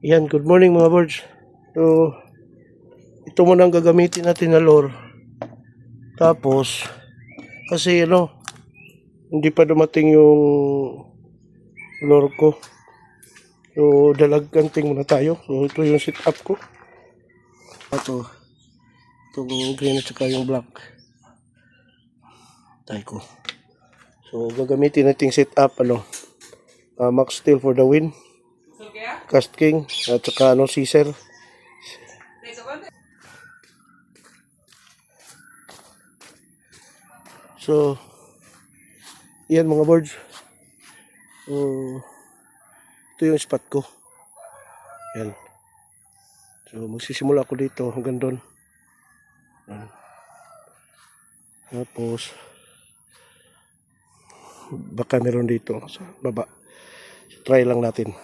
Yan, good morning mga birds. So, ito muna ang gagamitin natin na lure. Tapos, kasi hindi pa dumating yung lure ko. So, dalagkanting muna tayo. So, ito yung sit up ko. Itong green at saka yung black. Tayo ko. So, gagamitin natin sit up, Max Steel for the win. Cast King at saka Caesar. So, yan mga birds. Ito yung spot ko. Yan. So, magsisimula ako dito hanggang doon. Yan. Tapos, baka meron dito sa baba. So, try lang natin.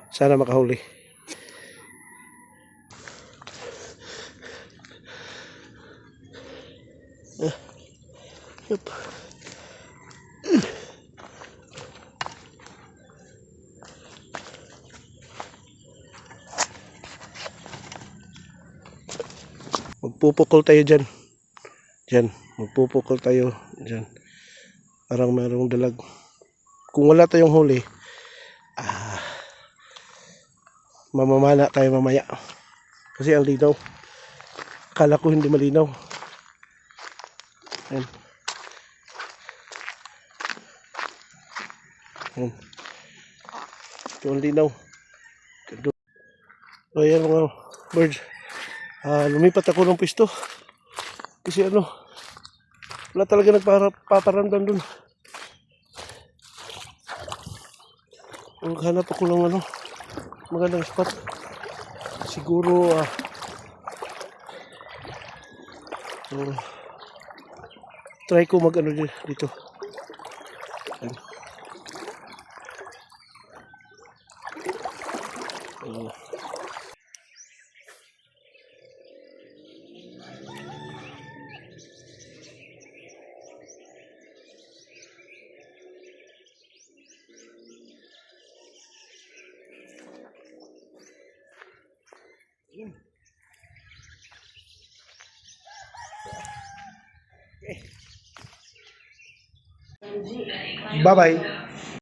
Sana makahuli. Yep. Magpupukol tayo dyan. Magpupukol tayo dyan. Parang mayroong dalag. Kung wala tayong huli, mamamana tayo mamaya. Kasi ang linaw. Akala ko hindi malinaw. Ayan. Ayan. Ito ang linaw. So ayan mga birds. Lumipat ako ng pwesto. Kasi wala talaga nagpaparamdam dun. Maghanap ako ng magandang spot. Siguro try ko dito. Ayan. Bye-bye.